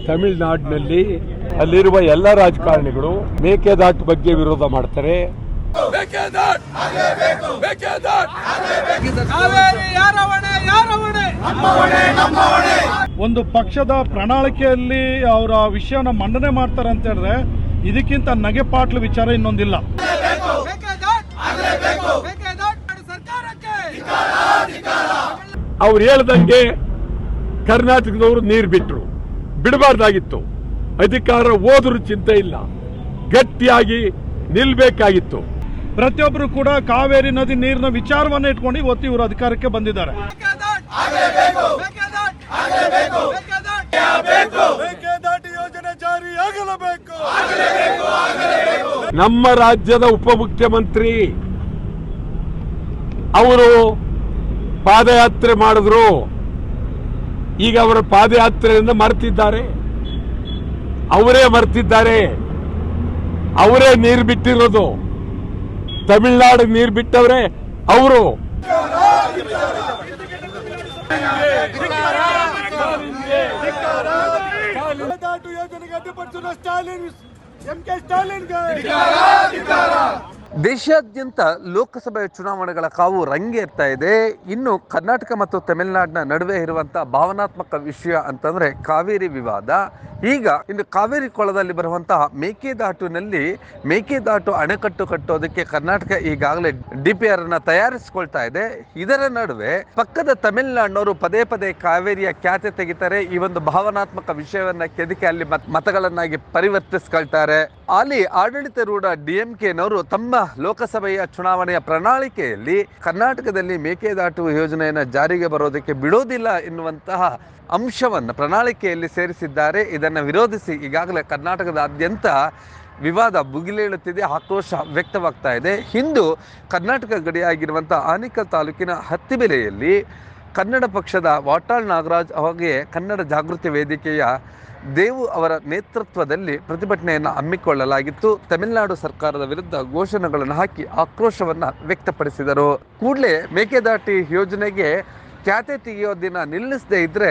ತಮಿಳುನಾಡಿನಲ್ಲಿ ಅಲ್ಲಿರುವ ಎಲ್ಲ ರಾಜಕಾರಣಿಗಳು ಮೇಕೆದಾಟು ಬಗ್ಗೆ ವಿರೋಧ ಮಾಡ್ತಾರೆ. ಒಂದು ಪಕ್ಷದ ಪ್ರಣಾಳಿಕೆಯಲ್ಲಿ ಅವರ ವಿಷಯನ ಮಂಡನೆ ಮಾಡ್ತಾರೆ ಅಂತ ಹೇಳಿದ್ರೆ ಇದಕ್ಕಿಂತ ನಗೆಪಾಟ್ಲು ವಿಚಾರ ಇನ್ನೊಂದಿಲ್ಲ. ಅವ್ರು ಹೇಳ್ದಂಗೆ ಕರ್ನಾಟಕದವರು ನೀರು ಬಿಟ್ಟರು, ಬಿಡಬಾರ್ದಾಗಿತ್ತು. ಅಧಿಕಾರ ಹೋದ್ರೂ ಚಿಂತೆ ಇಲ್ಲ, ಗಟ್ಟಿಯಾಗಿ ನಿಲ್ಬೇಕಾಗಿತ್ತು. ಪ್ರತಿಯೊಬ್ಬರು ಕೂಡ ಕಾವೇರಿ ನದಿ ನೀರಿನ ವಿಚಾರವನ್ನ ಇಟ್ಕೊಂಡು ಇವತ್ತು ಇವರು ಅಧಿಕಾರಕ್ಕೆ ಬಂದಿದ್ದಾರೆ. ನಮ್ಮ ರಾಜ್ಯದ ಉಪಮುಖ್ಯಮಂತ್ರಿ ಅವರು ಪಾದಯಾತ್ರೆ ಮಾಡಿದ್ರು. ಈಗ ಅವರ ಪಾದಯಾತ್ರೆಯಿಂದ ಮರ್ತಿದ್ದಾರೆ, ಅವರೇ ನೀರು ಬಿಟ್ಟಿರೋದು. ತಮಿಳುನಾಡು ನೀರು ಬಿಟ್ಟವ್ರೆ ಅವರು. ದೇಶಾದ್ಯಂತ ಲೋಕಸಭೆ ಚುನಾವಣೆಗಳ ಕಾವು ರಂಗೇರ್ತಾ ಇದೆ. ಇನ್ನು ಕರ್ನಾಟಕ ಮತ್ತು ತಮಿಳುನಾಡಿನ ನಡುವೆ ಇರುವಂತಹ ಭಾವನಾತ್ಮಕ ವಿಷಯ ಅಂತಂದ್ರೆ ಕಾವೇರಿ ವಿವಾದ. ಈಗ ಇನ್ನು ಕಾವೇರಿ ಕೊಳದಲ್ಲಿ ಬರುವಂತಹ ಮೇಕೆದಾಟುನಲ್ಲಿ ಮೇಕೆದಾಟು ಅಣೆಕಟ್ಟು ಕಟ್ಟೋದಕ್ಕೆ ಕರ್ನಾಟಕ ಈಗಾಗಲೇ DPR ಅನ್ನ ತಯಾರಿಸಿಕೊಳ್ತಾ ಇದೆ. ಇದರ ನಡುವೆ ಪಕ್ಕದ ತಮಿಳುನಾಡಿನವರು ಪದೇ ಪದೇ ಕಾವೇರಿಯ ಖ್ಯಾತೆ ತೆಗಿತಾರೆ. ಈ ಒಂದು ಭಾವನಾತ್ಮಕ ವಿಷಯವನ್ನ ಕೆದಕಿ ಅಲ್ಲಿ ಮತಗಳನ್ನಾಗಿ ಪರಿವರ್ತಿಸ್ಕೊಳ್ತಾರೆ. ಅಲ್ಲಿ ಆಡಳಿತಾರೂಢ DMK-ನವರು ತಮ್ಮ ಲೋಕಸಭೆಯ ಚುನಾವಣೆಯ ಪ್ರಣಾಳಿಕೆಯಲ್ಲಿ ಕರ್ನಾಟಕದಲ್ಲಿ ಮೇಕೆದಾಟು ಯೋಜನೆಯನ್ನು ಜಾರಿಗೆ ಬರೋದಕ್ಕೆ ಬಿಡೋದಿಲ್ಲ ಎನ್ನುವಂತಹ ಅಂಶವನ್ನು ಪ್ರಣಾಳಿಕೆಯಲ್ಲಿ ಸೇರಿಸಿದ್ದಾರೆ. ಇದನ್ನು ವಿರೋಧಿಸಿ ಈಗಾಗಲೇ ಕರ್ನಾಟಕದಾದ್ಯಂತ ವಿವಾದ ಭುಗಿಲೇಳುತ್ತಿದೆ, ಆಕ್ರೋಶ ವ್ಯಕ್ತವಾಗ್ತಾ ಇದೆ. ಇಂದು ಕರ್ನಾಟಕ ಗಡಿಯಾಗಿರುವಂಥ ಆನೇಕಲ್ ತಾಲೂಕಿನ ಹತ್ತಿಬೆಲೆಯಲ್ಲಿ ಕನ್ನಡ ಪಕ್ಷದ ವಾಟಾಳ್ ನಾಗರಾಜ್ ಹಾಗೆಯೇ ಕನ್ನಡ ಜಾಗೃತಿ ವೇದಿಕೆಯ ದೇವು ಅವರ ನೇತೃತ್ವದಲ್ಲಿ ಪ್ರತಿಭಟನೆಯನ್ನು ಹಮ್ಮಿಕೊಳ್ಳಲಾಗಿತ್ತು. ತಮಿಳುನಾಡು ಸರ್ಕಾರದ ವಿರುದ್ಧ ಘೋಷಣೆಗಳನ್ನು ಹಾಕಿ ಆಕ್ರೋಶವನ್ನು ವ್ಯಕ್ತಪಡಿಸಿದರು. ಕೂಡಲೇ ಮೇಕೆದಾಟು ಯೋಜನೆಗೆ ಖ್ಯಾತೆ ತೆಗೆಯೋದಿನ ನಿಲ್ಲಿಸದೇ ಇದ್ರೆ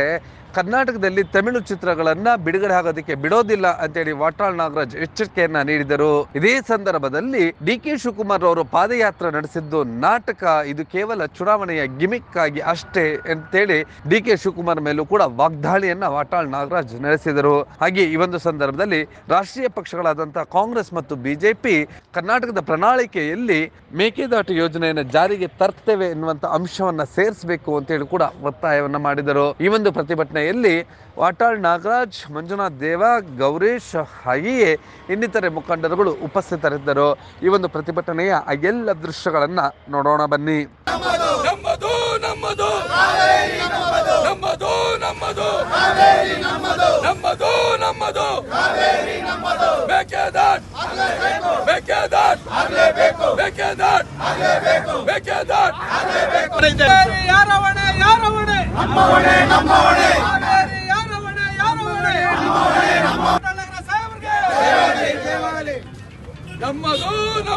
ಕರ್ನಾಟಕದಲ್ಲಿ ತಮಿಳು ಚಿತ್ರಗಳನ್ನ ಬಿಡುಗಡೆ ಆಗೋದಕ್ಕೆ ಬಿಡೋದಿಲ್ಲ ಅಂತೇಳಿ ವಾಟಾಳ್ ನಾಗರಾಜ್ ಎಚ್ಚರಿಕೆಯನ್ನ ನೀಡಿದರು. ಇದೇ ಸಂದರ್ಭದಲ್ಲಿ DK ಶಿವಕುಮಾರ್ ಅವರು ಪಾದಯಾತ್ರೆ ನಡೆಸಿದ್ದು ನಾಟಕ, ಇದು ಕೇವಲ ಚುನಾವಣೆಯ ಗಿಮಿಕ್ ಆಗಿ ಅಷ್ಟೇ ಅಂತೇಳಿ DK ಶಿವಕುಮಾರ್ ಮೇಲೂ ಕೂಡ ವಾಗ್ದಾಳಿಯನ್ನ ವಾಟಾಳ್ ನಾಗರಾಜ್ ನಡೆಸಿದರು. ಹಾಗೆ ಈ ಒಂದು ಸಂದರ್ಭದಲ್ಲಿ ರಾಷ್ಟ್ರೀಯ ಪಕ್ಷಗಳಾದಂತಹ ಕಾಂಗ್ರೆಸ್ ಮತ್ತು BJP ಕರ್ನಾಟಕದ ಪ್ರಣಾಳಿಕೆಯಲ್ಲಿ ಮೇಕೆದಾಟು ಯೋಜನೆಯನ್ನು ಜಾರಿಗೆ ತರ್ತೇವೆ ಎನ್ನುವಂತ ಅಂಶವನ್ನ ಸೇರಿಸಬೇಕು ಅಂತೇಳಿ ಕೂಡ ಒತ್ತಾಯವನ್ನ ಮಾಡಿದರು. ಈ ಒಂದು ಪ್ರತಿಭಟನೆಯಲ್ಲಿ ವಾಟಾಳ್ ನಾಗರಾಜ್, ಮಂಜುನಾಥ್ ದೇವ, ಗೌರೀಶ್ ಹಾಗೆಯೇ ಇನ್ನಿತರೆ ಮುಖಂಡರುಗಳು ಉಪಸ್ಥಿತರಿದ್ದರು. ಈ ಒಂದು ಪ್ರತಿಭಟನೆಯ ಎಲ್ಲ ದೃಶ್ಯಗಳನ್ನ ನೋಡೋಣ ಬನ್ನಿ.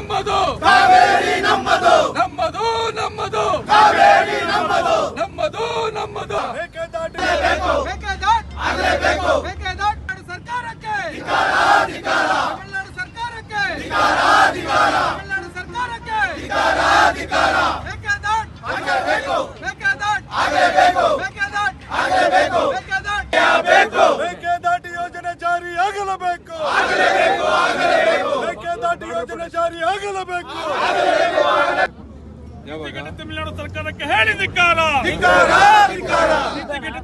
ನಮ್ಮದು ಕಾವೇರಿ ನಮ್ಮದು, ನಮ್ಮದು ನಮ್ಮದು ಕಾವೇರಿ ನಮ್ಮದು, ನಮ್ಮದು ನಮ್ಮದು ಮೇಕೆದಾಟು ಆಗಲೇಬೇಕು, ಮೇಕೆದಾಟು ಸರ್ಕಾರಕ್ಕೆ ಧಿಕ್ಕಾರ, ತಮಿಳುನಾಡು ಸರ್ಕಾರಕ್ಕೆ ಧಿಕ್ಕಾರ, ತಮಿಳುನಾಡು ಸರ್ಕಾರಕ್ಕೆ ಧಿಕ್ಕಾರ, ಮೇಕೆದಾಟು ಆಗಲೇಬೇಕು, ಮೇಕೆದಾಟು ಆಗಲೇಬೇಕು, ಮೇಕೆದಾಟು ಆಗಲೇಬೇಕು, ಮೇಕೆದಾಟು ಆಗಬೇಕು, ಮೇಕೆದಾಟು ಯೋಜನೆ ಜಾರಿ ಆಗಲೇಬೇಕು, ಮೇಕೆದಾಟು ಯೋಜನೆ ಜಾರಿ ಆಗಲೇಬೇಕು. ತಮಿಳುನಾಡು ಸರ್ಕಾರಕ್ಕೆ ಹೇಳಿದಿಕ್ಕಾರ,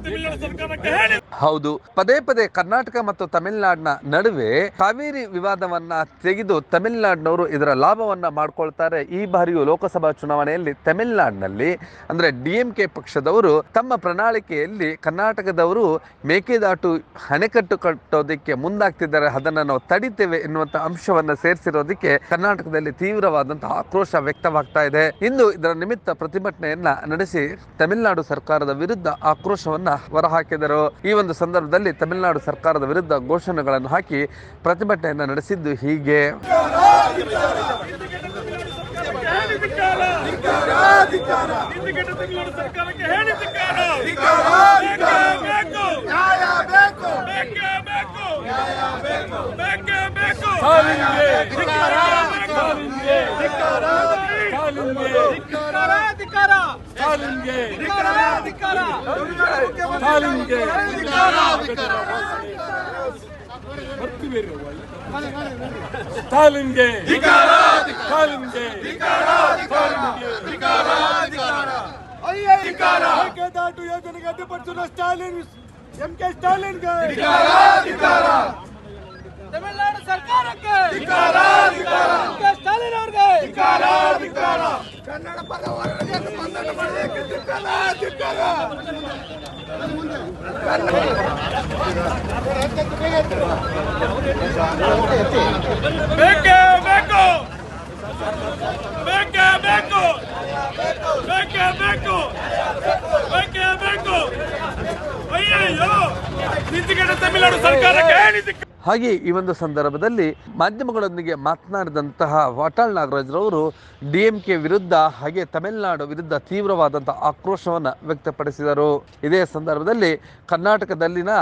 ತಮಿಳುನಾಡು ಸರ್ಕಾರಕ್ಕೆ ಹೇಳಿ. ಹೌದು, ಪದೇ ಪದೇ ಕರ್ನಾಟಕ ಮತ್ತು ತಮಿಳುನಾಡಿನ ನಡುವೆ ಕಾವೇರಿ ವಿವಾದವನ್ನ ತೆಗೆದು ತಮಿಳುನಾಡಿನವರು ಇದರ ಲಾಭವನ್ನ ಮಾಡ್ಕೊಳ್ತಾರೆ. ಈ ಬಾರಿಯೂ ಲೋಕಸಭಾ ಚುನಾವಣೆಯಲ್ಲಿ ತಮಿಳುನಾಡಿನಲ್ಲಿ ಅಂದ್ರೆ DMK ಪಕ್ಷದವರು ತಮ್ಮ ಪ್ರಣಾಳಿಕೆಯಲ್ಲಿ ಕರ್ನಾಟಕದವರು ಮೇಕೆದಾಟು ಅಣೆಕಟ್ಟು ಕಟ್ಟೋದಕ್ಕೆ ಮುಂದಾಗ್ತಿದ್ದಾರೆ, ಅದನ್ನ ನಾವು ತಡಿತೇವೆ ಎನ್ನುವಂತ ಅಂಶವನ್ನ ಸೇರಿಸಿರೋದಕ್ಕೆ ಕರ್ನಾಟಕದಲ್ಲಿ ತೀವ್ರವಾದಂತಹ ಆಕ್ರೋಶ ವ್ಯಕ್ತವಾಗ್ತಾ ಇದೆ. ಇಂದು ಇದರ ನಿಮಿತ್ತ ಪ್ರತಿಭಟನೆಯನ್ನ ನಡೆಸಿ ತಮಿಳುನಾಡು ಸರ್ಕಾರದ ವಿರುದ್ಧ ಆಕ್ರೋಶವನ್ನ ಹೊರಹಾಕಿದರು. ಈ ಒಂದು ಸಂದರ್ಭದಲ್ಲಿ ತಮಿಳುನಾಡು ಸರ್ಕಾರದ ವಿರುದ್ಧ ಘೋಷಣೆಗಳನ್ನು ಹಾಕಿ ಪ್ರತಿಭಟನೆಯನ್ನು ನಡೆಸಿದ್ದು ಹೀಗೆ. ನ್ಯಾಯ ಬೇಕೇ ಬೇಕು ಸ್ಟಾಲಿನ್ಗೆ ಧಿಕ್ಕಾರ ಸ್ಟಾಲಿನ್ಗೆ ಸ್ಟಾಲಿನ್ಗೆ ಧಿಕ್ಕಾರ ಸ್ಟಾಲಿನ್ಗೆ ಧಿಕ್ಕಾರ ಸ್ಟಾಲಿನ್ಗೆ ಬರ್ತೀವಿ ಸ್ಟಾಲಿನ್ಗೆ ಸ್ಟಾಲಿನ್ಗೆ ಮೇಕೆದಾಟು ಯೋಜನೆಗೆ ಅಡ್ಡಿಪಡಿಸಿದ ಸ್ಟಾಲಿನ್ ಎಂಕೆ ಸ್ಟಾಲಿನ್ಗೆ ತಮಿಳುನಾಡು ಸರ್ಕಾರಕ್ಕೆ ಎಂಕೆ ಸ್ಟಾಲಿನ್ ಅವರಿಗೆ ಕನ್ನಡ ಪರ ಹೋರಾಟಕ್ಕೆ ಬಂಧನ ಮಾಡಲಿಕ್ಕೆ ಬೇಕೇ ಬೇಕು ಬೇಕೇ ಬೇಕು ಬೇಕೇ ಬೇಕು ಬೇಕೇ ಬೇಕು ಅಯ್ಯಯ್ಯೋ ನಿಂತಿಗೆಟ್ಟ ತಮಿಳುನಾಡು ಸರ್ಕಾರಕ್ಕೆ ಹೇಳಿದ್ದಕ್ಕೆ ಹಾಗೆ ಈ ಒಂದು ಸಂದರ್ಭದಲ್ಲಿ ಮಾಧ್ಯಮಗಳೊಂದಿಗೆ ಮಾತನಾಡಿದಂತಹ ವಾಟಾಳ್ ನಾಗರಾಜ್ರವರು ಡಿಎಂಕೆ ವಿರುದ್ಧ ಹಾಗೆ ತಮಿಳುನಾಡು ವಿರುದ್ಧ ತೀವ್ರವಾದಂತಹ ಆಕ್ರೋಶವನ್ನು ವ್ಯಕ್ತಪಡಿಸಿದರು. ಇದೇ ಸಂದರ್ಭದಲ್ಲಿ ಕರ್ನಾಟಕದಲ್ಲಿನ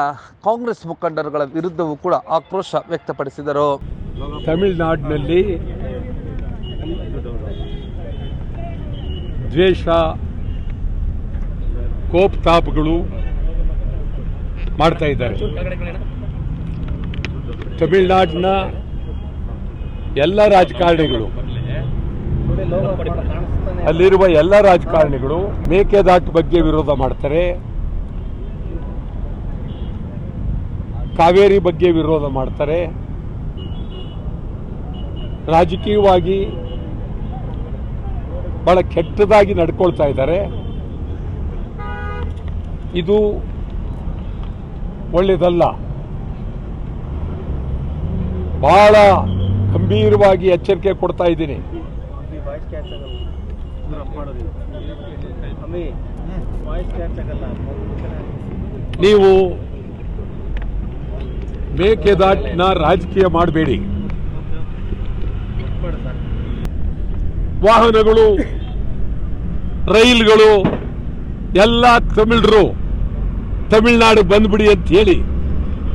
ಕಾಂಗ್ರೆಸ್ ಮುಖಂಡರುಗಳ ವಿರುದ್ಧವೂ ಕೂಡ ಆಕ್ರೋಶ ವ್ಯಕ್ತಪಡಿಸಿದರು. ತಮಿಳುನಾಡಿನಲ್ಲಿ ದ್ವೇಷ ಕೋಪತಾಪಗಳು ಮಾಡ್ತಾ ಇದ್ದಾರೆ. ತಮಿಳುನಾಡಿನ ಎಲ್ಲ ರಾಜಕಾರಣಿಗಳು, ಅಲ್ಲಿರುವ ಎಲ್ಲ ರಾಜಕಾರಣಿಗಳು ಮೇಕೆದಾಟು ಬಗ್ಗೆ ವಿರೋಧ ಮಾಡ್ತಾರೆ, ಕಾವೇರಿ ಬಗ್ಗೆ ವಿರೋಧ ಮಾಡ್ತಾರೆ. ರಾಜಕೀಯವಾಗಿ ಬಹಳ ಕೆಟ್ಟದಾಗಿ ನಡ್ಕೊಳ್ತಾ ಇದ್ದಾರೆ. ಇದು ಒಳ್ಳೆಯದಲ್ಲ. ಬಹಳ ಗಂಭೀರವಾಗಿ ಎಚ್ಚರಿಕೆ ಕೊಡ್ತಾ ಇದ್ದೀನಿ. ನೀವು ಮೇಕೆದಾಟಿನ ರಾಜಕೀಯ ಮಾಡಬೇಡಿ. ವಾಹನಗಳು, ರೈಲುಗಳು ಎಲ್ಲ ತಮಿಳರು ತಮಿಳುನಾಡು ಬಂದ್ಬಿಡಿ ಅಂತ ಹೇಳಿ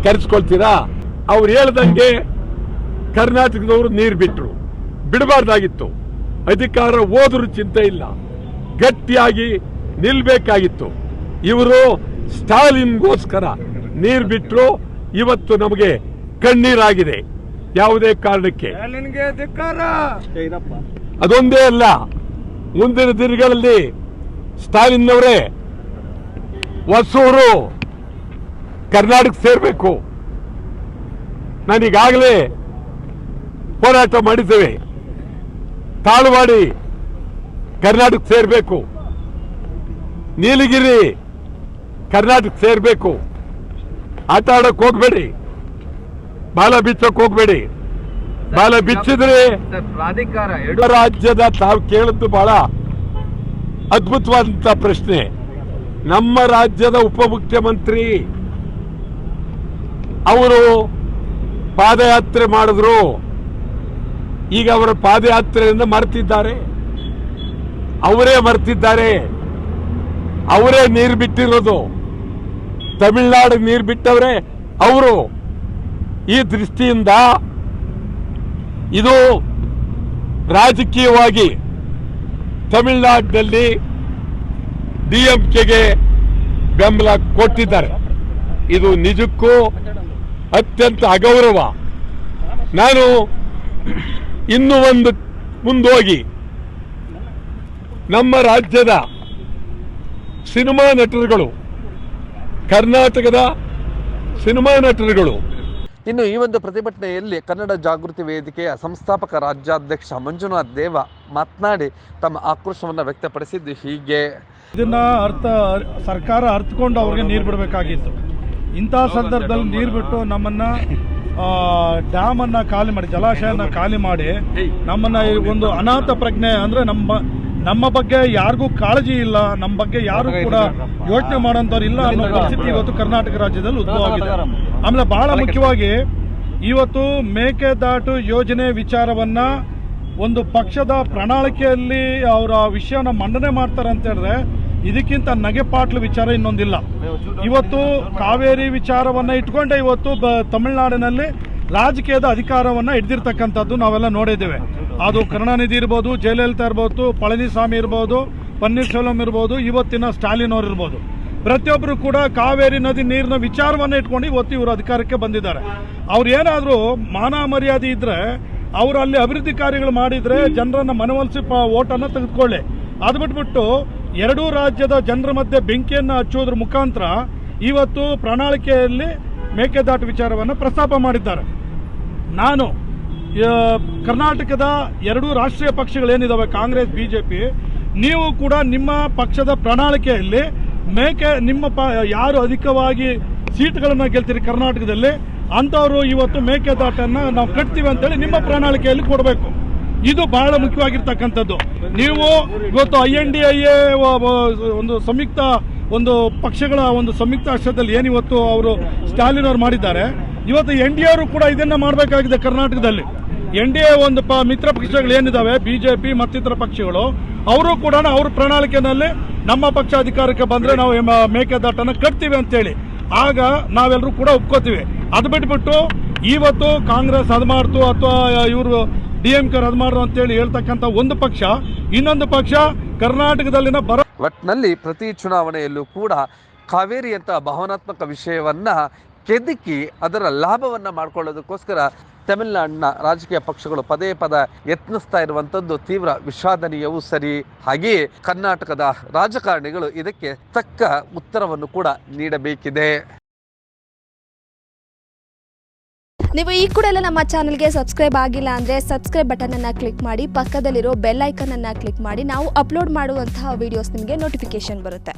ಕರೆಸ್ಕೊಳ್ತೀರಾ? ಅವ್ರು ಹೇಳ್ದಂಗೆ ಕರ್ನಾಟಕದವರು ನೀರು ಬಿಟ್ಟರು, ಬಿಡಬಾರ್ದಾಗಿತ್ತು. ಅಧಿಕಾರ ಹೋದ್ರೂ ಚಿಂತೆ ಇಲ್ಲ, ಗಟ್ಟಿಯಾಗಿ ನಿಲ್ಬೇಕಾಗಿತ್ತು. ಇವರು ಸ್ಟಾಲಿನ್ಗೋಸ್ಕರ ನೀರು ಬಿಟ್ಟರು. ಇವತ್ತು ನಮಗೆ ಕಣ್ಣೀರಾಗಿದೆ. ಯಾವುದೇ ಕಾರಣಕ್ಕೆ ಅದೊಂದೇ ಅಲ್ಲ, ಮುಂದಿನ ದಿನಗಳಲ್ಲಿ ಸ್ಟಾಲಿನ್ ಅವರೇ ಹೊಸೂರು ಕರ್ನಾಟಕ ಸೇರಬೇಕು. ನಾನೀಗಾಗಲೇ ಹೋರಾಟ ಮಾಡಿದ್ದೇವೆ. ತಾಳ್ವಾಡಿ ಕರ್ನಾಟಕ ಸೇರಬೇಕು, ನೀಲಗಿರಿ ಕರ್ನಾಟಕ ಸೇರಬೇಕು. ಆಟ ಆಡಕ್ ಹೋಗ್ಬೇಡಿ, ಬಾಲ ಬಿಚ್ಚಕ್ ಹೋಗ್ಬೇಡಿ. ಬಾಲ ಬಿಚ್ಚಿದ್ರೆ ರಾಜ್ಯದ ತಾವು ಕೇಳಿದ್ದು ಬಹಳ ಅದ್ಭುತವಾದಂತ ಪ್ರಶ್ನೆ. ನಮ್ಮ ರಾಜ್ಯದ ಉಪಮುಖ್ಯಮಂತ್ರಿ ಅವರು ಪಾದಯಾತ್ರೆ ಮಾಡಿದ್ರು. ಈಗ ಅವರ ಪಾದಯಾತ್ರೆಯಿಂದ ಮರೆತಿದ್ದಾರೆ. ಅವರೇ ಮರೆತಿದ್ದಾರೆ. ಅವರೇ ನೀರು ಬಿಟ್ಟಿರೋದು. ತಮಿಳುನಾಡು ನೀರು ಬಿಟ್ಟವ್ರೆ ಅವರು. ಈ ದೃಷ್ಟಿಯಿಂದ ಇದು ರಾಜಕೀಯವಾಗಿ ತಮಿಳುನಾಡಿನಲ್ಲಿ ಡಿಎಂಕೆಗೆ ಬೆಂಬಲ ಕೊಟ್ಟಿದ್ದಾರೆ. ಇದು ನಿಜಕ್ಕೂ ಅತ್ಯಂತ ಅಗೌರವ. ನಾನು ಇನ್ನೂ ಒಂದು ಮುಂದೋಗಿ ನಮ್ಮ ರಾಜ್ಯದ ಸಿನಿಮಾ ನಟರುಗಳು, ಕರ್ನಾಟಕದ ಸಿನಿಮಾ ನಟರುಗಳು, ಇನ್ನು ಈ ಒಂದು ಪ್ರತಿಭಟನೆಯಲ್ಲಿ ಕನ್ನಡ ಜಾಗೃತಿ ವೇದಿಕೆಯ ಸಂಸ್ಥಾಪಕ ರಾಜ್ಯಾಧ್ಯಕ್ಷ ಮಂಜುನಾಥ್ ದೇವ ಮಾತನಾಡಿ ತಮ್ಮ ಆಕ್ರೋಶವನ್ನು ವ್ಯಕ್ತಪಡಿಸಿದ್ದು ಹೀಗೆ. ಇದನ್ನ ಸರ್ಕಾರ ಅರ್ಥಕೊಂಡು ಅವ್ರಿಗೆ ನೀರು ಬಿಡಬೇಕಾಗಿತ್ತು. ಇಂಥ ಸಂದರ್ಭದಲ್ಲಿ ನೀರು ಬಿಟ್ಟು ನಮ್ಮನ್ನ ಡ್ಯಾಮ್ ಅನ್ನ ಖಾಲಿ ಮಾಡಿ, ಜಲಾಶಯನ ಖಾಲಿ ಮಾಡಿ ನಮ್ಮನ್ನ ಒಂದು ಅನಾಥ ಪ್ರಜ್ಞೆ, ಅಂದ್ರೆ ನಮ್ಮ ಬಗ್ಗೆ ಯಾರಿಗೂ ಕಾಳಜಿ ಇಲ್ಲ, ನಮ್ಮ ಬಗ್ಗೆ ಯಾರು ಕೂಡ ಯೋಚನೆ ಮಾಡೋಂಥವ್ರು ಇಲ್ಲ ಅನ್ನೋ ಪರಿಸ್ಥಿತಿ ಇವತ್ತು ಕರ್ನಾಟಕ ರಾಜ್ಯದಲ್ಲಿ ಉದ್ಭವ ಆಗಿದೆ. ಆಮೇಲೆ ಬಹಳ ಮುಖ್ಯವಾಗಿ ಇವತ್ತು ಮೇಕೆದಾಟು ಯೋಜನೆ ವಿಚಾರವನ್ನ ಒಂದು ಪಕ್ಷದ ಪ್ರಣಾಳಿಕೆಯಲ್ಲಿ ಅವರ ವಿಷಯನ ಮಂಡನೆ ಮಾಡ್ತಾರೆ ಅಂತ ಹೇಳಿದ್ರೆ ಇದಕ್ಕಿಂತ ನಗೆಪಾಟ್ಲು ವಿಚಾರ ಇನ್ನೊಂದಿಲ್ಲ. ಇವತ್ತು ಕಾವೇರಿ ವಿಚಾರವನ್ನು ಇಟ್ಕೊಂಡೆ ಇವತ್ತು ತಮಿಳುನಾಡಿನಲ್ಲಿ ರಾಜಕೀಯದ ಅಧಿಕಾರವನ್ನು ಹಿಡಿದಿರ್ತಕ್ಕಂಥದ್ದು ನಾವೆಲ್ಲ ನೋಡಿದ್ದೇವೆ. ಅದು ಕರುಣಾನಿಧಿ ಇರ್ಬೋದು, ಜಯಲಲಿತಾ ಇರ್ಬೋದು, ಪಳನಿಸ್ವಾಮಿ ಇರ್ಬೋದು, ಪನ್ನೀರ್ಸೆಲ್ವಂ ಇರ್ಬೋದು, ಇವತ್ತಿನ ಸ್ಟಾಲಿನ್ ಅವರು ಇರ್ಬೋದು. ಪ್ರತಿಯೊಬ್ಬರು ಕೂಡ ಕಾವೇರಿ ನದಿ ನೀರಿನ ವಿಚಾರವನ್ನು ಇಟ್ಕೊಂಡು ಇವತ್ತು ಇವರು ಅಧಿಕಾರಕ್ಕೆ ಬಂದಿದ್ದಾರೆ. ಅವ್ರು ಏನಾದರೂ ಮಾನ ಮರ್ಯಾದೆ ಇದ್ದರೆ ಅವರು ಅಲ್ಲಿ ಅಭಿವೃದ್ಧಿ ಕಾರ್ಯಗಳು ಮಾಡಿದರೆ ಜನರನ್ನ ಮನವೊಲಿಸಿ ಓಟನ್ನು ತೆಗೆದುಕೊಳ್ಳಿ. ಅದು ಬಿಟ್ಬಿಟ್ಟು ಎರಡೂ ರಾಜ್ಯದ ಜನರ ಮಧ್ಯೆ ಬೆಂಕಿಯನ್ನು ಹಚ್ಚೋದ್ರ ಮುಖಾಂತರ ಇವತ್ತು ಪ್ರಣಾಳಿಕೆಯಲ್ಲಿ ಮೇಕೆದಾಟು ವಿಚಾರವನ್ನು ಪ್ರಸ್ತಾಪ ಮಾಡಿದ್ದಾರೆ. ನಾನು ಕರ್ನಾಟಕದ ಎರಡೂ ರಾಷ್ಟ್ರೀಯ ಪಕ್ಷಗಳೇನಿದ್ದಾವೆ, ಕಾಂಗ್ರೆಸ್, ಬಿಜೆಪಿ, ನೀವು ಕೂಡ ನಿಮ್ಮ ಪಕ್ಷದ ಪ್ರಣಾಳಿಕೆಯಲ್ಲಿ ಯಾರು ಅಧಿಕವಾಗಿ ಸೀಟ್ಗಳನ್ನು ಗೆಲ್ತೀರಿ ಕರ್ನಾಟಕದಲ್ಲಿ ಅಂಥವರು ಇವತ್ತು ಮೇಕೆದಾಟನ್ನು ನಾವು ಕಟ್ತೀವಿ ಅಂತೇಳಿ ನಿಮ್ಮ ಪ್ರಣಾಳಿಕೆಯಲ್ಲಿ ಕೊಡಬೇಕು. ಇದು ಬಹಳ ಮುಖ್ಯವಾಗಿರ್ತಕ್ಕಂಥದ್ದು. ನೀವು ಇವತ್ತು INDIA ಒಂದು ಸಂಯುಕ್ತ ಪಕ್ಷಗಳ ಸಂಯುಕ್ತ ಆಶ್ರಯದಲ್ಲಿ ಏನಿವತ್ತು ಅವರು ಸ್ಟಾಲಿನ್ ಅವರು ಮಾಡಿದ್ದಾರೆ, ಇವತ್ತು NDA ಅವರು ಕೂಡ ಇದನ್ನ ಮಾಡಬೇಕಾಗಿದೆ. ಕರ್ನಾಟಕದಲ್ಲಿ NDA ಮಿತ್ರ ಪಕ್ಷಗಳು ಏನಿದಾವೆ, ಬಿಜೆಪಿ ಮತ್ತಿತರ ಪಕ್ಷಗಳು, ಅವರು ಕೂಡ ಅವ್ರ ಪ್ರಣಾಳಿಕೆಯಲ್ಲಿ ನಮ್ಮ ಪಕ್ಷ ಅಧಿಕಾರಕ್ಕೆ ಬಂದ್ರೆ ನಾವು ಮೇಕೆದಾಟನ್ನ ಕಟ್ತೀವಿ ಅಂತೇಳಿ ಆಗ ನಾವೆಲ್ಲರೂ ಕೂಡ ಒಪ್ಕೋತೀವಿ. ಅದು ಬಿಟ್ಬಿಟ್ಟು ಇವತ್ತು ಕಾಂಗ್ರೆಸ್ ಅದು ಮಾಡ್ತು ಅಥವಾ ಇವರು DMK ಅದು ಮಾಡ್ರು ಅಂತೇಳಿ ಹೇಳ್ತಕ್ಕಂಥ ಒಂದು ಪಕ್ಷ, ಇನ್ನೊಂದು ಪಕ್ಷ ಕರ್ನಾಟಕದಲ್ಲಿನ ಒಟ್ಟಿನಲ್ಲಿ ಪ್ರತಿ ಚುನಾವಣೆಯಲ್ಲೂ ಕೂಡ ಕಾವೇರಿ ಅಂತ ಭಾವನಾತ್ಮಕ ವಿಷಯವನ್ನ ಕೆದಕಿ ಅದರ ಲಾಭವನ್ನ ಮಾಡ್ಕೊಳ್ಳೋದಕ್ಕೋಸ್ಕರ ತಮಿಳುನಾಡಿನ ರಾಜಕೀಯ ಪಕ್ಷಗಳು ಪದೇ ಯತ್ನಿಸ್ತಾ ಇರುವಂತದ್ದು ತೀವ್ರ ವಿಷಾದನೀಯವೂ ಸರಿ. ಹಾಗೆಯೇ ಕರ್ನಾಟಕದ ರಾಜಕಾರಣಿಗಳು ಇದಕ್ಕೆ ತಕ್ಕ ಉತ್ತರವನ್ನು ಕೂಡ ನೀಡಬೇಕಿದೆ. ನೀವು ಈ ಕೂಡ ಎಲ್ಲ ನಮ್ಮ ಚಾನಲ್ಗೆ ಸಬ್ಸ್ಕ್ರೈಬ್ ಆಗಿಲ್ಲ ಅಂದರೆ ಸಬ್ಸ್ಕ್ರೈಬ್ ಬಟನನ್ನು ಕ್ಲಿಕ್ ಮಾಡಿ, ಪಕ್ಕದಲ್ಲಿರೋ ಬೆಲ್ ಐಕನನ್ನು ಕ್ಲಿಕ್ ಮಾಡಿ. ನಾವು ಅಪ್ಲೋಡ್ ಮಾಡುವಂತಹ ವಿಡಿಯೋಸ್ ನಿಮಗೆ ನೋಟಿಫಿಕೇಶನ್ ಬರುತ್ತೆ.